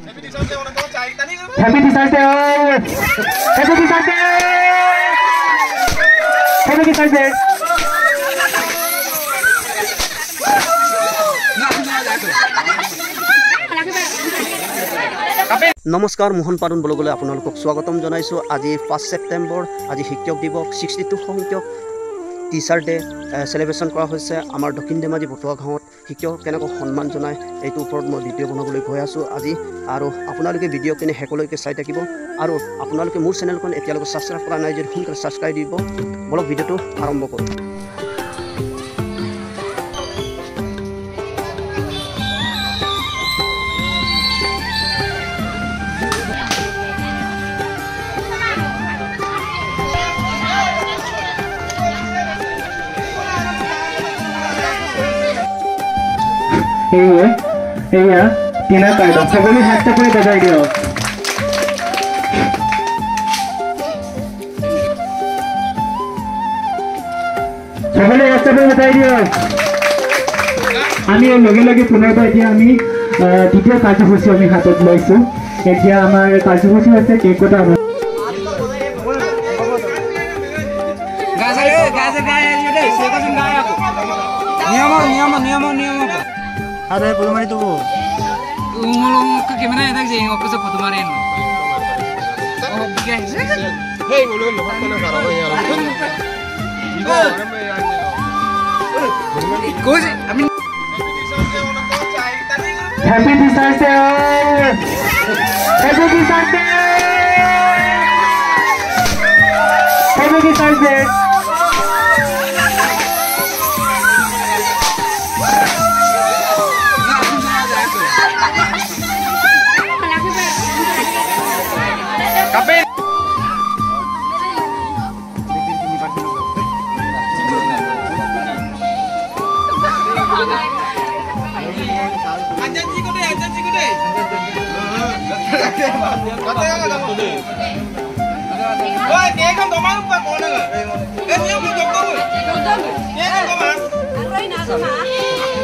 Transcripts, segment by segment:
Happy Teachers Day! Happy Teachers Day! Happy Teachers Day! নমস্কাৰ মোহন পাৰুন ব্লগলৈ আপোনালোকক স্বাগতম জনাইছো। আজি 5 ছেপ্টেম্বৰ, আজি শিক্ষক দিৱস 62 সংখ্যক টিচাৰ ডে সেলিব্ৰেশ্যন কৰা হৈছে। আমাৰ দক্ষিণ ধেমাজি বটুৱা গাঁৱত শিক্ষক কেনেকৈ সন্মান জনায় এইটোৰ ওপৰত মই ভিডিঅ' বনাবলৈ গৈ আছোঁ আজি। আৰু আপোনালোকে ভিডিঅ'খিনি শেষলৈকে চাই থাকিব। আৰু আপোনালোকে মোৰ চেনেলখন এতিয়ালৈকে ছাবস্ক্ৰাইব কৰা নাই যদি সোনকালে ছাবস্ক্ৰাইব দিব। বলক ভিডিঅ'টো আৰম্ভ কৰোঁ। এয়া টিনা কাইদক সকলে হাত চাপৰি বজাই দিয়ক। সকলে হাত চাপৰি বজাই দিয়ক। আমি লগে লগে পুনৰবাৰ এতিয়া আমি দ্বিতীয় কাৰ্যসূচী আমি হাতত লৈছো। এতিয়া আমাৰ কাৰ্যসূচী আছে কেক কটা। Ada foto mari tu. Ngolong ke gimana ya tadi ngok ke foto mari. Oh, guys. Hey, ngolong lepas mana sekarang ya? Kau sih, amin. Happy Teachers Day! Happy Teachers Day! Happy Teachers Day! Kapan? Anjan cikgu deh. Wah, dia kan kau malu pak kau nak? Dia pun joko. Dia kan kau malu? Arwah nak sama?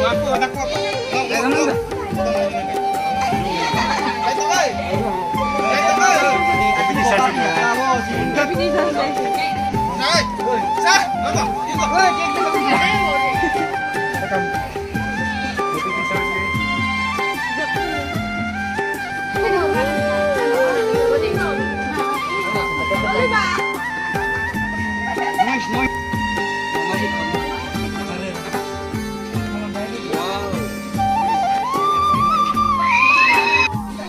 Aku apa?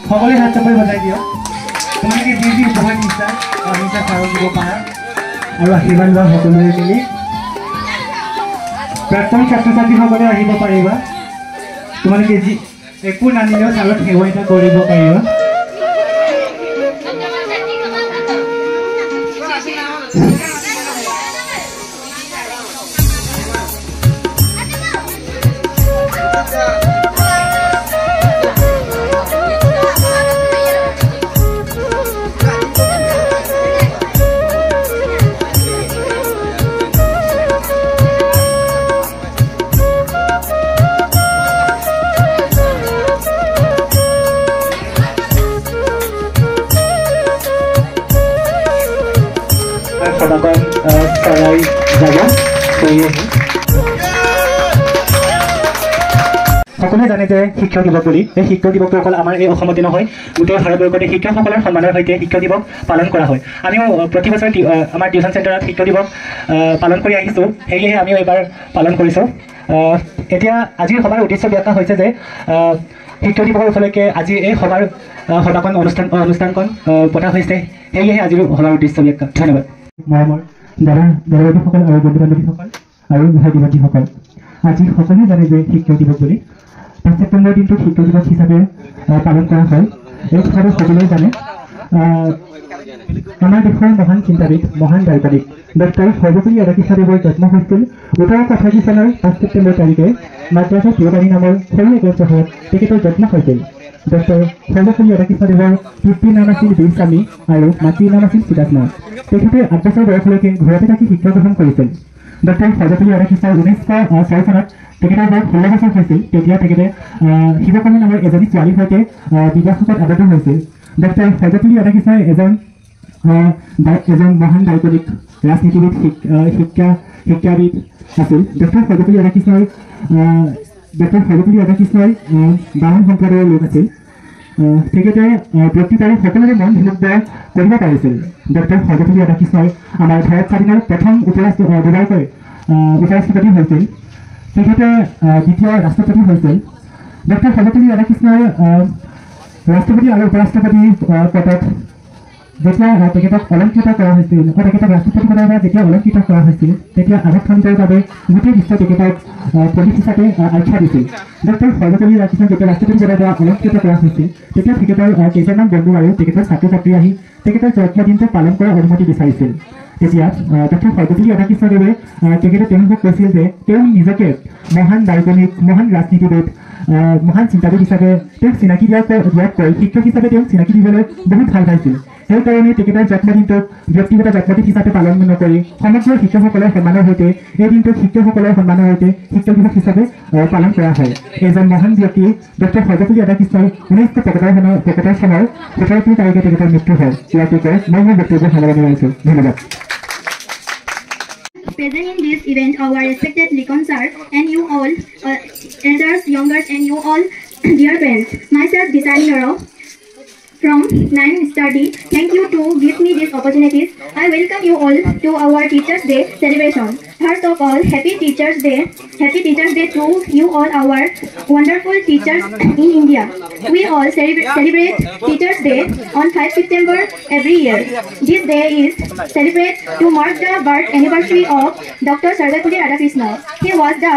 সকলে হাত চাপৰি বজাই দিয়ক। তোমালোকে যি যি উপহাৰ দিছা অহিংসা চাউল দিব পাৰা আৰু আশীৰ্বাদ লোৱা সকলোৰে মিলি প্ৰাক্তন ছাত্ৰ ছাত্ৰীসকলে আহিব পাৰিবা। তোমালোকে যি একো নানিলেও ছাৰত সেৱা এটা কৰিব পাৰিবা। সকলে জানে যে শিক্ষক দিৱস বুলি এই শিক্ষক দিৱসটো অকল আমাৰ এই অসমতে নহয়, গোটেই ভাৰতবৰ্ষতে শিক্ষকসকলৰ সন্মানৰ সৈতে শিক্ষক দিৱস পালন কৰা হয়। আমিও প্ৰতি বছৰ আমাৰ টিউশ্যন চেণ্টাৰত শিক্ষক দিৱস পালন কৰি আহিছোঁ, সেয়েহে আমিও এইবাৰ পালন কৰিছোঁ। এতিয়া আজিৰ সভাৰ উদ্দেশ্য ব্যাখ্যা হৈছে যে শিক্ষক দিৱসৰ উপলক্ষে আজি এই সভাৰ অনুষ্ঠানখন পতা হৈছে, সেয়েহে আজিৰ সভাৰ উদ্দেশ্য ব্যাখ্যা। ধন্যবাদ। মৰমৰ দাদাসকল আৰু বন্ধু বান্ধৱীসকল আৰু ভাতৃ-ভাতৃসকল, আজি সকলোৱে জানে যে শিক্ষক দিৱস বুলি 5 ছেপ্টেম্বৰ দিনটো শিক্ষক দিৱস হিচাপে পালন কৰা হয়। এই কথাটো সকলোৱে জানে। আমাৰ দেশৰ মহান চিন্তাবিদ, মহান দাৰ্শনিক ডক্টৰ সৰ্বপল্লী ৰাধাকৃষ্ণদেৱৰ জন্ম হৈছিল 1888 চনৰ 5 ছেপ্টেম্বৰ তাৰিখে মাদ্ৰাজৰ তিৱাৰী নামৰ সৰু এখন চহৰত তেখেতৰ জন্ম হৈছিল। ডক্টৰ সৰ্বপল্লী ৰাধাকৃষ্ণদেৱৰ পিতৃৰ নাম আছিল বীৰ স্বামী আৰু মাতৃৰ নাম আছিল সীতাত্মা। তেখেতে 8 বছৰ বয়সলৈকে ঘৰতে থাকি শিক্ষা গ্ৰহণ কৰিছিল। ডক্টৰ সৰ্বপল্লী ৰাধাকৃষ্ণৰ 1906 চনত তেখেতৰ বয়স 16 বছৰ হৈছিল। তেতিয়া তেখেতে শিৱকন্যা নামৰ এজনী ছোৱালীৰ সৈতে বিবাহপাশত আবদ্ধ হৈছিল। ডক্টৰ সৰ্বপল্লী ৰাধাকৃষ্ণই এজন মহান দাৰ্শনিক, ৰাজনীতিবিদ, শিক্ষাবিদ আছিল। ডক্টৰ সৰ্বপল্লী ৰাধাকৃষ্ণই বামুণ সম্প্ৰদায়ৰ লোক আছিল। তেখেতে ব্যক্তিত আৰু সকলোৰে মন বিমুগ্ধ কৰিব পাৰিছিল। ডক্টৰ সৰ্বপল্লী ৰাধাকৃষ্ণই আমাৰ ভাৰত স্বাধীনৰ প্ৰথম দুবাৰকৈ উপৰাষ্ট্ৰপতি হৈছিল। তেখেতে দ্বিতীয় ৰাষ্ট্ৰপতি হৈছিল। ডক্টৰ সৰ্বপল্লী ৰাধাকৃষ্ণই ৰাষ্ট্ৰপতি আৰু উপৰাষ্ট্ৰপতি পদত যেতিয়া তেখেতক অলংকৃত কৰা হৈছিল, তেখেতক ৰাষ্ট্ৰপতি পদৰ পৰা যেতিয়া অলংকৃত কৰা হৈছিল, তেতিয়া আৰক্ষণৰ বাবে গোটেই বিশ্ব তেখেতক পণ্ডিত হিচাপে আখ্যা দিছিল। ডক্টৰ সৰ্বপল্লী ৰাধাকৃষ্ণক যেতিয়া ৰাষ্ট্ৰপতি পদৰ পৰা অলংকৃত কৰা হৈছিল, তেতিয়া তেখেতৰ কেইজনমান বন্ধু আৰু তেখেতৰ ছাত্ৰ ছাত্ৰী আহি তেখেতৰ জন্মদিনটো পালন কৰাৰ অনুমতি বিচাৰিছিল। তেতিয়া ডক্টৰ সৰ্বপল্লী ৰাধাকৃষ্ণদেৱে তেখেতে তেওঁলোকক কৈছিল যে তেওঁ নিজকে মহান দাৰ্শনিক, মহান ৰাজনীতিবিদ, মহান চিন্তাবিদ হিচাপে তেওঁক চিনাকি দিয়াতকৈ শিক্ষক হিচাপে তেওঁক চিনাকি দিবলৈ বহুত ভাল পাইছিল। সেইকাৰণে তেখেতৰ জন্মদিনটোক ব্যক্তিগত জন্মদিন হিচাপে পালন নকৰি সমগ্ৰ শিক্ষকসকলৰ সন্মানৰ সৈতে এই দিনটোক শিক্ষকসকলৰ সন্মানৰ সৈতে শিক্ষক দিৱস হিচাপে পালন কৰা হয়। এজন মহান ব্যক্তি ডক্টৰ সৰ্বপল্লী ৰাধাকৃষ্ণৰ 1975 চনৰ 17 তাৰিখে তেখেতৰ মৃত্যু হয়। ইয়াকে কৈ মই মোৰ বক্তব্য সামৰণি মাৰিছোঁ। ধন্যবাদ। Present in this event, our respected Likon sir and you all, elders, youngers, and you all, dear parents. Myself, Disani Naro, from 9 study. Thank you to give me these opportunities. I welcome you all to our Teachers' Day celebration. First of all, Happy Teachers' Day. Happy Teachers' Day to you all, our wonderful teachers in India. We all celebrate Teachers' Day on 5 September every year. This day is celebrated to mark the birth anniversary of Dr. Sarvepalli Radhakrishnan. He was the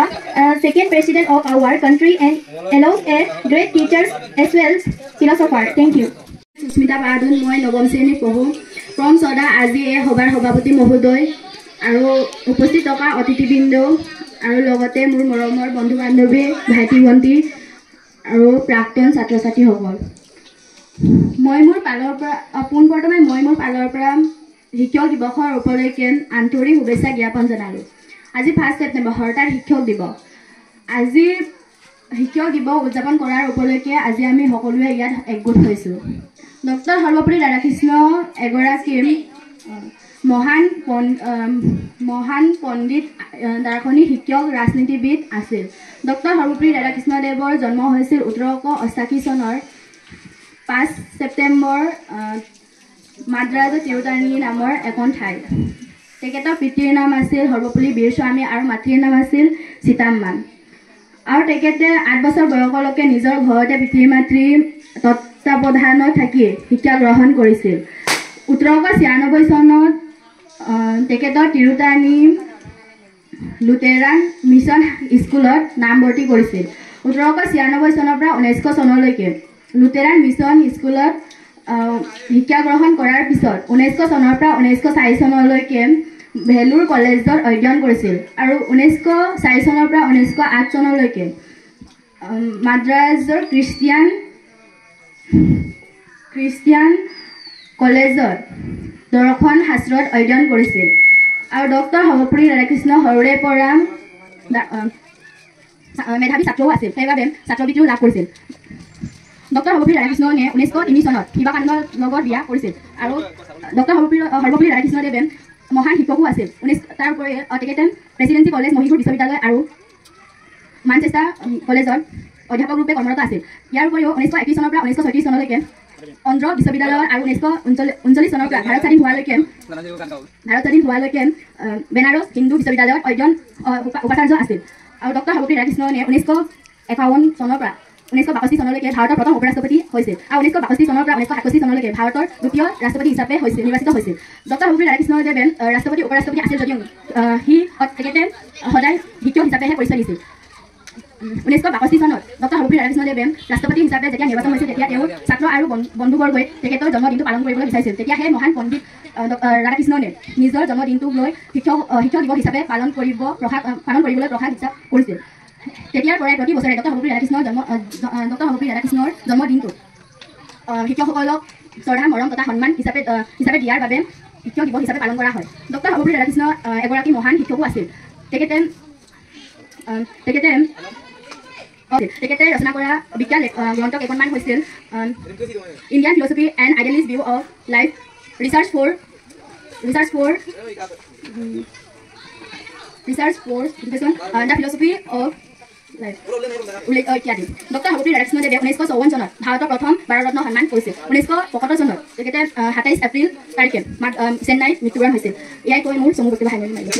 second president of our country and along a great teacher as well as philosopher. Thank you. Sushmita বাহাদুৰ, মই নৱম শ্ৰেণীত পঢ়োঁ। প্ৰথম সদা আজি এই সভাৰ সভাপতি মহোদয় আৰু উপস্থিত থকা অতিথিবৃন্দ আৰু লগতে মোৰ মৰমৰ বন্ধু বান্ধৱী, ভাইটি ভণ্টি আৰু প্ৰাক্তন ছাত্ৰ ছাত্ৰীসকল, মই মোৰ ফালৰ পৰা শিক্ষক দিৱসৰ উপলক্ষে আন্তৰিক শুভেচ্ছা জ্ঞাপন জনালোঁ। আজি 1 ছেপ্টেম্বৰ হঠাৎ শিক্ষক দিৱস। আজি শিক্ষক দিৱস উদযাপন কৰাৰ উপলক্ষে আজি আমি সকলোৱে ইয়াত একগোট হৈছোঁ। ডক্টৰ সৰ্বপল্লী ৰাধাকৃষ্ণ এগৰাকী মহান পণ্ডিত, দাৰ্শনিক, শিক্ষক, ৰাজনীতিবিদ আছিল। ডক্টৰ সৰ্বপল্লী ৰাধাকৃষ্ণদেৱৰ জন্ম হৈছিল 1888 চনৰ 5 ছেপ্টেম্বৰ মাদ্ৰাজৰ তিৰুতানী নামৰ এখন ঠাইত। তেখেতৰ পিতৃৰ নাম আছিল সৰ্বপল্লী বীৰস্বামী আৰু মাতৃৰ নাম আছিল সীতাম্মা। আৰু তেখেতে 8 বছৰ বয়সলৈকে নিজৰ ঘৰতে পিতৃ মাতৃৰ তত্ত্বাৱধানত থাকি শিক্ষা গ্ৰহণ কৰিছিল। 1896 চনত তেখেতৰ তিৰুতানী লুথেৰান মিছন স্কুলত নামভৰ্তি কৰিছিল। 1896 চনৰ পৰা 1900 চনলৈকে লুথেৰান মিছন স্কুলত শিক্ষা গ্ৰহণ কৰাৰ পিছত 1900 চনৰ পৰা 1904 চনলৈকে ভেলুৰ কলেজত অধ্যয়ন কৰিছিল আৰু 1904 চনৰ পৰা 1908 চনলৈকে মাদ্ৰাজৰ খ্ৰীষ্টিয়ান কলেজত দৰ্শন শাস্ত্ৰত অধ্যয়ন কৰিছিল। আৰু ডক্টৰ সৰ্বপল্লী ৰাধাকৃষ্ণ সৰুৰে পৰা মেধাৱী ছাত্ৰও আছিল, সেইবাবে ছাত্ৰবৃত্তিও লাভ কৰিছিল। ডক্টৰ সৰ্বপল্লী ৰাধাকৃষ্ণনে 1903 চনত শিৱাকানন্দৰ লগত বিয়া কৰিছিল আৰু ডক্টৰ সৰ্বপল্লী ৰাধাকৃষ্ণদেৱে মহান শিক্ষকো আছিল। তাৰ উপৰি তেখেতে প্ৰেচিডেঞ্চি কলেজ, মহীশূৰ বিশ্ববিদ্যালয় আৰু মানচেষ্টাৰ কলেজত অধ্যাপক ৰূপে কৰ্মৰত আছিল। ইয়াৰ উপৰিও 1931 চনৰ পৰা 1936 চনলৈকে অন্ধ্ৰ বিশ্ববিদ্যালয়ত আৰু 1939 চনৰ পৰা ভাৰত স্বাধীন হোৱালৈকে বেনাৰস হিন্দু বিশ্ববিদ্যালয়ত উপাচাৰ্য আছিল। আৰু ডক্টৰ সৰ্বপল্লী ৰাধাকৃষ্ণনে 1951 চনৰ পৰা 1962 চনলৈকে ভাৰতৰ প্ৰথম উপৰাষ্ট্ৰপতি হৈছিল আৰু 1962 চনৰ পৰা 1968 চনলৈকে ভাৰতৰ দ্বিতীয় ৰাষ্ট্ৰপতি হিচাপে নিৰ্বাচিত হৈছিল। ডক্টৰ সৰ্বপল্লী ৰাধাকৃষ্ণদেৱে ৰাষ্ট্ৰপতি উপৰাষ্ট্ৰপতি আছিল যদিও তেখেতে সদায় শিক্ষক হিচাপেহে পৰিচয় দিছিল। 1962 চনত ডক্টৰ সৰ্বপল্লী ৰাধাকৃষ্ণদেৱে ৰাষ্ট্ৰপতি হিচাপে যেতিয়া নিৰ্বাচন হৈছিল, তেতিয়া তেওঁ ছাত্ৰ আৰু বন্ধুবৰ্গই তেখেতৰ জন্মদিনটো পালন কৰিবলৈ বিচাৰিছিল। তেতিয়া সেই মহান পণ্ডিত ৰাধাকৃষ্ণনে নিজৰ জন্মদিনটোক লৈ শিক্ষক দিৱস হিচাপে পালন কৰিবলৈ প্ৰসাদ হিচাপ কৰিছিল। তেতিয়াৰ পৰাই প্ৰতি বছৰে ডক্টৰ সৰ্বপল্লী ৰাধাকৃষ্ণৰ জন্মদিনটো শিক্ষকসকলক শ্ৰদ্ধা, মৰম তথা সন্মান হিচাপে দিয়াৰ বাবে শিক্ষক দিৱস হিচাপে পালন কৰা হয়। ডক্টৰ সৰ্বপল্লী ৰাধাকৃষ্ণ এগৰাকী মহান শিক্ষকো আছিল। তেখেতে ৰচনা কৰা বিজ্ঞান গ্ৰন্থ কেইখনমান হৈছিল Indian philosophy and idealist view of life, research for education, the philosophy of life ইত্যাদি। ডক্টৰ সৰ্বপল্লী ৰাধাকৃষ্ণদেৱে 1954 চনত ভাৰতৰ প্ৰথম ভাৰতৰত্ন সন্মান কৰিছিল। 1975 চনত তেখেতে 27 এপ্ৰিল তাৰিখে চেন্নাইত মৃত্যুবৰণ হৈছিল। এয়াই কৈ মোৰ চমু বক্তব্য সামৰণি মাৰিলোঁ।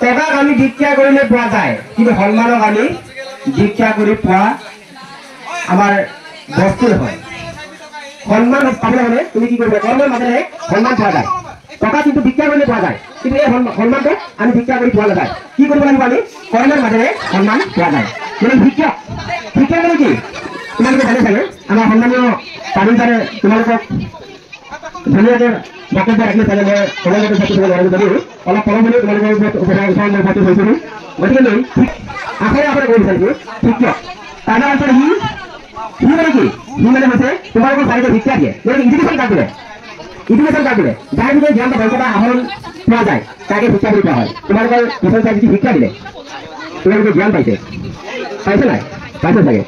টকাক আমি দীক্ষা কৰিলে পোৱা যায়, কিন্তু সন্মানক আমি দীক্ষা কৰি পোৱা আমাৰ বস্তু নহয়। সন্মান পাবলৈ হ'লে তুমি কি কৰিব, কৰ্মৰ মাজেৰে সন্মান পোৱা যায়। টকা কিন্তু দীক্ষা কৰিলে পোৱা যায়, কিন্তু এই সন্মানটো আমি দীক্ষা কৰি পোৱা নাযায়। কি কৰিব লাগিব, আমি কৰ্মৰ মাজেৰে সন্মান পোৱা যায়। মানে শিক্ষক মানে কি তোমালোকে জানে চাগে, আমাৰ সন্মানীয় পানী পাৰে তোমালোকক ধুনীয়াকে বক্তব্য ৰাখিলে চাগে মই সময়মতে ছাত্ৰ নোৱাৰিব যদিও অলপ পৰম হ'লেও তোমালোকৰ ওচৰত মই উপস্থিত হৈছিলোঁ। গতিকে লৈ আখৰে আখৰে কৈ বিচাৰিছোঁ শিক্ষক তাৰ অঞ্চলত সি মানে কি, সি মানে হৈছে তোমালোকৰ চাৰিটা শিক্ষা দিয়ে, যেনেকৈ এডুকেশ্যন কাৰ্ড দিলে যাৰ ভিতৰত জ্ঞান বা দক্ষতা আহৰণ পোৱা যায় তাকে শিক্ষা বুলি কোৱা হয়। তোমালোকৰ পিছৰ চাই যদি শিক্ষা দিলে তোমালোকে জ্ঞান পাইছে নাই, পাইছে চাগে।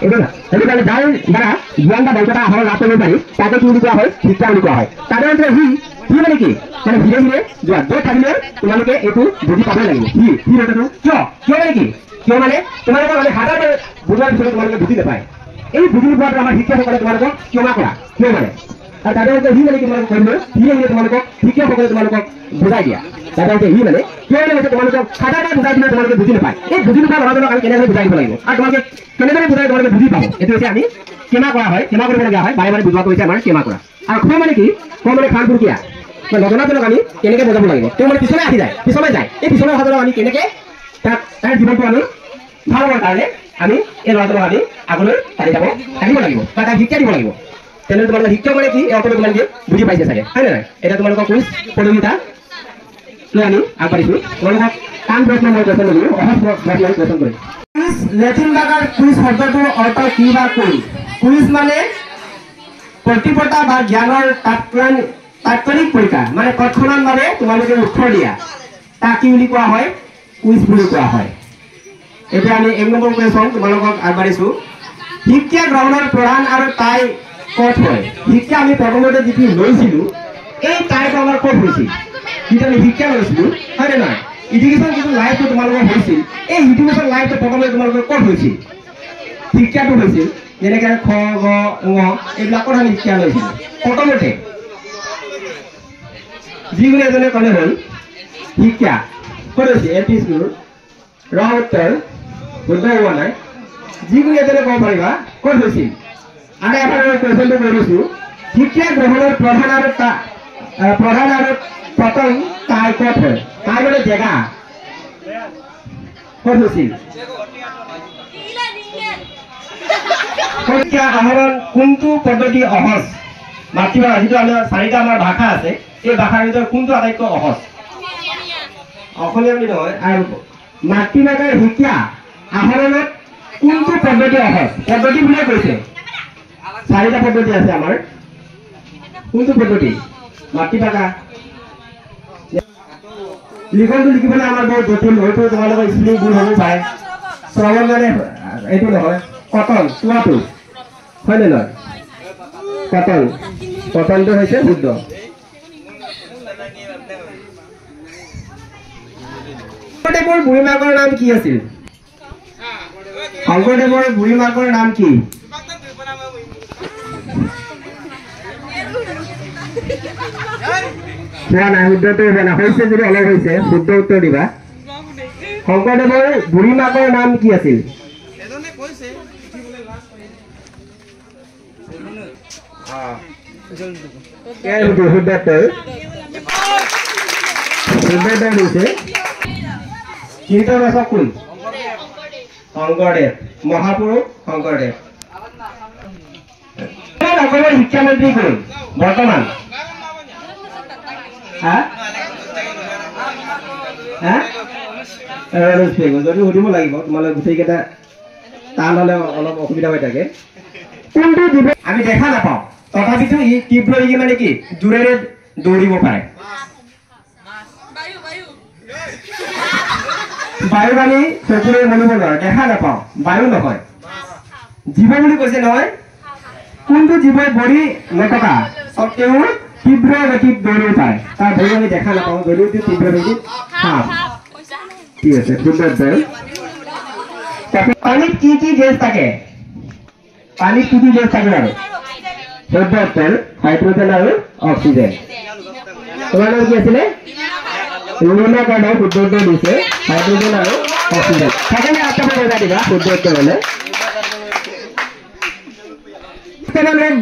সেইটো কাৰণে যাৰ দ্বাৰা জ্ঞান বা দক্ষতা আহৰণ লাভ কৰিব পাৰি তাকে কি বুলি কোৱা হয়, শিক্ষা বুলি কোৱা হয়। তাৰ অঞ্চলত সি মানে কি, মানে ধীৰে ধীৰে যোৱা য'ত থাকিলে তোমালোকে এইটো বুজি পাবই লাগিব। সি কথাটো কিয় মানে কি, কিয় মানে তোমালোকৰ মানে হাজাৰতে বুজোৱাৰ পিছতে তোমালোকে বুজি নাপায়। এই বুজি নোপোৱাটো আমাৰ শিক্ষকসকলে তোমালোকক ক্ষমা কৰা, কিয় মানে আৰু তাতে সি মানে তোমালোকক কৰিলে সি মানে তোমালোকক শিক্ষকসকলে তোমালোকক বুজাই দিয়া। তাতে সি মানে কিয় মানে হৈছে তোমালোকক হাজাৰটা বুজাই দিলে তোমালোকে বুজি নাপায়। এই বুজি নোপোৱা ল'ৰাজনক আমি কেনেদৰে বুজাই দিব লাগিব আৰু তোমালোকে কেনেদৰে বুজাই তোমালোকে বুজি পাব, এইটো হৈছে আমি ক্ষমা কৰা হয়, ক্ষমা কৰিবলগীয়া হয়। বাৰে বাৰে বুজোৱাটো হৈছে আমাৰ ক্ষমা কৰা। আৰু ক্ষমা মানে কি, ক্ষমা মানে খান পুৰুকীয়া নজনাজনক আমি কেনেকৈ বুজাব লাগিব, তেওঁ মানে পিছলৈ আহি যায়, পিছলৈ যায়। এই পিছলৈ অহাজনক আমি কেনেকৈ তাৰ জীৱনটো আমি ভাল হোৱাৰ কাৰণে আমি এই ল'ৰাজনক আমি আগলৈ টানি যাব লাগিব বা তাক শিক্ষা দিব লাগিব। তেনেহ'লে তোমালোকে শিক্ষক মানে কি এই অৰ্থটো তোমালোকে বুজি পাইছে চাগে, হয় নে নাই। এতিয়া তোমালোকৰ কুইজ প্ৰতিযোগিতা লৈ আমি আগবাঢ়িছোঁ। তোমালোকক টান প্ৰশ্ন মই কুৱেশ্যন কৰিলোঁ, সহজ প্ৰশ্ন আমি কুৱেশ্যন কৰিম। লেটিন ভাষাৰ কুইজ শব্দটোৰ অৰ্থ কি বা কুইজ? কুইজ মানে প্ৰতিপতা বা জ্ঞানৰ তাৎক্ষণিক পৰীক্ষা, মানে তৎক্ষণাৎভাৱে তোমালোকে উত্তৰ দিয়া, তাক কি বুলি কোৱা হয়, কুইজ বুলি কোৱা হয়। এতিয়া আমি 1 নম্বৰ কুৱেশ্যন তোমালোকক আগবাঢ়িছোঁ। শিক্ষা গ্ৰহণৰ প্ৰধান আৰু তাই ক'ত হয়? শিক্ষা আমি প্ৰথমতে যিটো লৈছিলোঁ এই তাইটো আমাৰ ক'ত হৈছিল, যিটো আমি শিক্ষা লৈছিলোঁ, হয় নে নহয়। এডুকেশ্যন যিটো লাইফটো তোমালোকৰ হৈছিল, এই এডুকেশ্যন লাইফটো প্ৰথমতে তোমালোকৰ ক'ত হৈছিল, শিক্ষাটো হৈছিল। যেনেকৈ খ গ ঙ এইবিলাকত আমি শিক্ষা লৈছিলোঁ প্ৰথমতে। যিকোনো এজনে ক'লে হ'ল শিক্ষা ক'ত হৈছে, এল পি স্কুল ৰহ উত্তৰ শুদ্ধ হোৱা নাই যিকোনো এজনে ক'ব পাৰিবা ক'ত হৈছিল আৰু এবাৰ কুৱেশ্যনটো কৈ দিছোঁ শিক্ষা গ্ৰহণৰ প্ৰধান আৰু প্ৰথম ঠাই ক'ত হয় তাৰ মানে জেগা ক'ত হৈছিল শিক্ষা আহৰণ কোনটো পদ্ধতি সহজ মাতৃভাষা যিটো আমাৰ 4টা আমাৰ ভাষা আছে এই ভাষাৰ ভিতৰত কোনটো আটাইতকৈ সহজ অসমীয়া বুলি নহয় আৰু মাতৃভাষাৰ শিক্ষা আহৰণত কোনটো পদ্ধতি সহজ পদ্ধতি বুলিয়ে কৈছে 4টা পদ্ধতি আছে আমাৰ কোনটো পদ্ধতি মাতৃভাষা লিখনটো লিখিবলৈ আমাৰ বহুত জটিল হয়তো তোমালোকৰ স্পেলিং ভুল হ'ব পাৰে শ্ৰৱণ মানে এইটো নহয় কটন চোৱাটো হয়নে নহয় কটনটো হৈছে শুদ্ধ শংকৰদেৱৰ বুঢ়ী মাকৰ নাম কি আছিল শংকৰদেৱৰ বুঢ়ী মাকৰ নাম কি হোৱা নাই শুদ্ধটো হোৱা নাই হৈছে যদি অলপ হৈছে শুদ্ধ উত্তৰ দিবা শংকৰদেৱৰ বুঢ়ী মাকৰ নাম কি আছিল কীৰ্তন কোন শংকৰদেৱ মহাপুৰুষ শংকৰদেৱ অসমৰ শিক্ষামন্ত্ৰী কোন বৰ্তমান যদি সুধিব লাগিব তোমালোকে গোটেইকেইটা টান হলে অলপ অসুবিধা হৈ থাকে কোনটো জীৱ আমি দেখা নাপাওঁ তথাপিতো ই তীব্ৰ মানে কি জোৰেৰে দৌৰিব পাৰে বায়ু আমি চকুৰে মনিব নোৱাৰো দেখা নাপাওঁ বায়ু নহয় জীৱ বুলি কৈছে নহয় কোনটো জীৱই ভৰি নথকা সত্ত্বেও তীব্ৰ গতিত দৌৰিব পাৰে তাৰ ভৰি আমি দেখা নাপাওঁ যদিও তীব্ৰ গতিত ঠিক আছে পানীত কি কি গেছ থাকে পানীত কি কি গেছ থাকে আৰু শুদ্ধ উত্তৰ হাইড্ৰজেন আৰু অক্সিজেন তোমাৰ নাম কি আছিলে ৰুণা কাৰণে শুদ্ধ উত্তৰ দিছে হাইড্ৰজেন আৰু অক্সিজেন সেইকাৰণে আটাইবোৰ বজাই দিবা শুদ্ধ উত্তৰ হ'লে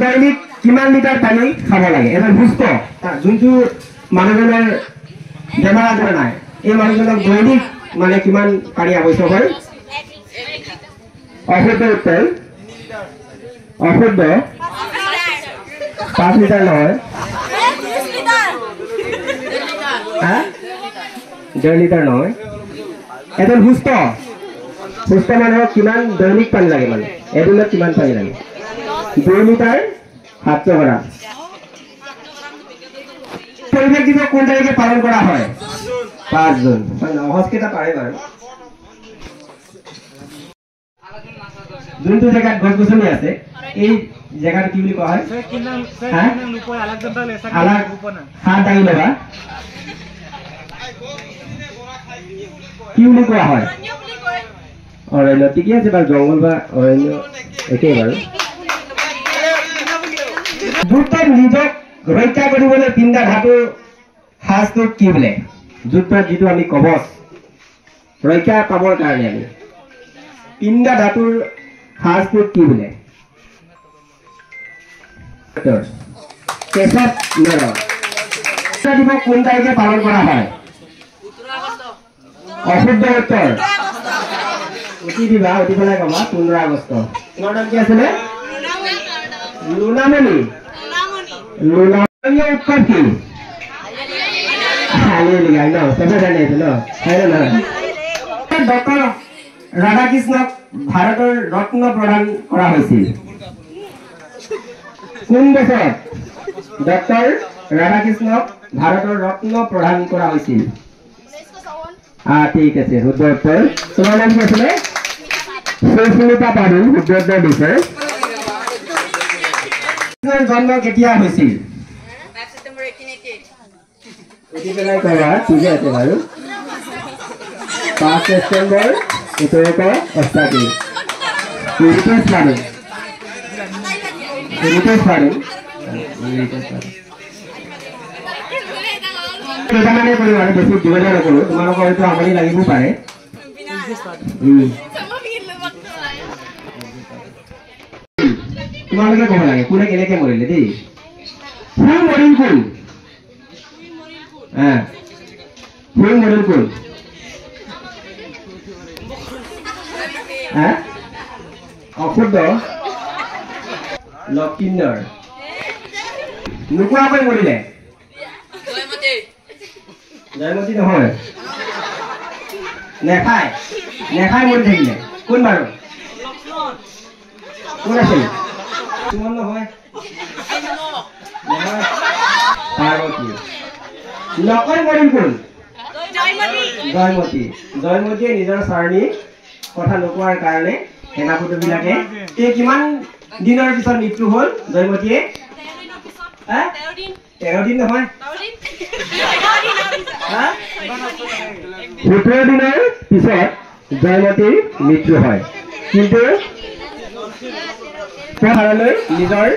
দৈনিক কিমান লিটাৰ পানী খাব লাগে এজন সুস্থ যোনটো মানুহজনৰ বেমাৰ আজাৰ নাই এই মানুহজনক দৈনিক মানে কিমান পানী আৱশ্যক হয় অশুদ্ধ উত্তৰ অশুদ্ধ 5 লিটাৰ নহয় 1.5 লিটাৰ নহয় এজন সুস্থ মানুহক কিমান দৈনিক পানী লাগে মানে এদিনত কিমান পানী লাগে 2 লিটাৰ 700 গ্ৰাম পৰিৱেশ দিৱস কোন তাৰিখে পালন কৰা হয় 5 জুন সহজকেইটা পাৰে বাৰু যোনটো জেগাত গছ গছনি আছে এই জেগাটো কি বুলি কোৱা হয় হাত দাঙি ল'বা কি বুলি কোৱা হয় অৰণ্য ঠিকে আছে বাৰু জংঘল বা অৰণ্য একেই বাৰু যুদ্ধত নিজক ৰক্ষা কৰিবলৈ পিন্ধা ধাতুৰ সাজটোক কি বোলে যুদ্ধত যিটো আমি কবচ ৰক্ষা পাবৰ কাৰণে আমি পিন্ধা ধাতুৰ সাজটোক কি বোলে কেশৱ নৰ দিৱস কোন তাৰিখে পালন কৰা হয় অশুদ্ধ উত্তৰ উঠি দিবা উঠি পেলাই কবা 15 আগষ্ট তোমাৰ নাম কি আছিলে লুনামণি উৎসৱ কি ডক্টৰ ৰাধাকৃষ্ণক ভাৰতৰ ৰত্ন প্ৰদান কৰা হৈছিল কোন বছৰত ডক্টৰ ৰাধাকৃষ্ণক ভাৰতৰ ৰত্ন প্ৰদান কৰা হৈছিল ঠিক আছে শুদ্ধ উত্তৰ তোমাৰ নাম কি আছিলে সুস্মিতা পাৰুল শুদ্ধ উত্তৰ দিছে জন্ম কেতিয়া হৈছিল 5 September 1888 উঠি পেলাই কবা ঠিকে আছে বাৰু 5 ছেপ্টেম্বৰ 1988 কেইটামানে কৰিম আৰু বেছি দীঘলীয়া নকৰো তোমালোকৰ হয়তো আমনি লাগিব পাৰে তোমালোকে ক'ব লাগে কোনে কেনেকে মৰিলে দেই ফুল মৰিল কোন ফুল মৰিল কোন অশুদ্ধ লক্ষিন্দৰ নোকোৱাকৈ মৰিলে জয়মতী নহয় নেখাই মৰি থাকিলে কোন বাৰু কোন আছিল সুমন নহয় পাৰ্বতী নকৈ মৰিল কোন জয়মতীয়ে নিজৰ চাৰণী কথা নোকোৱাৰ কাৰণে সেনাপতিবিলাকে এই কিমান দিনৰ পিছত মৃত্যু হ'ল জয়মতীয়ে 13 দিন নহয় 17 দিনৰ পিছত জয়মতীৰ মৃত্যু হয় কিন্তু নিজৰ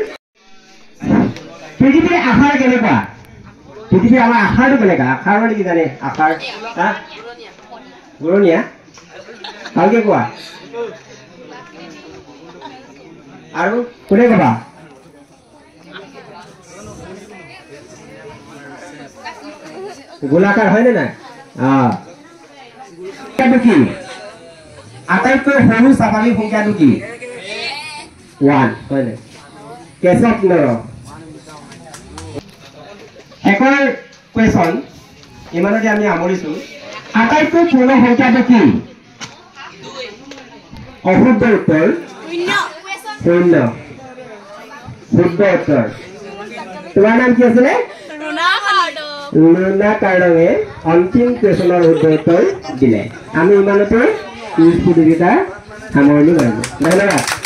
পৃথিৱীৰ আশাৰ কেনেকুৱা পৃথিৱীৰ আমাৰ আশাৰটো কেনেকুৱা আশাৰ মানে কি জানে আশাৰ ঘূৰণীয়া ভালকে কোৱা আৰু কোনে কবা গোলাকাৰ হয়নে নাই কি আটাইতকৈ সৰু স্বাভাৱিক সংখ্যাটো কি 1 হয়নে কেশৱ নৰ একৰ কুৱেশ্যন ইমানতে আমি সামৰিছো আটাইতকৈ পূৰ্ণ সংখ্যাটো কি অশুদ্ধ উত্তৰ 0 শুদ্ধ উত্তৰ তোমাৰ নাম কি আছিলে লুনা কাৰ্ডঙে অন্তিম কুৱেশ্যনৰ শুদ্ধ উত্তৰ দিলে আমি ইমানতে সামৰণি মাৰিলো ধন্যবাদ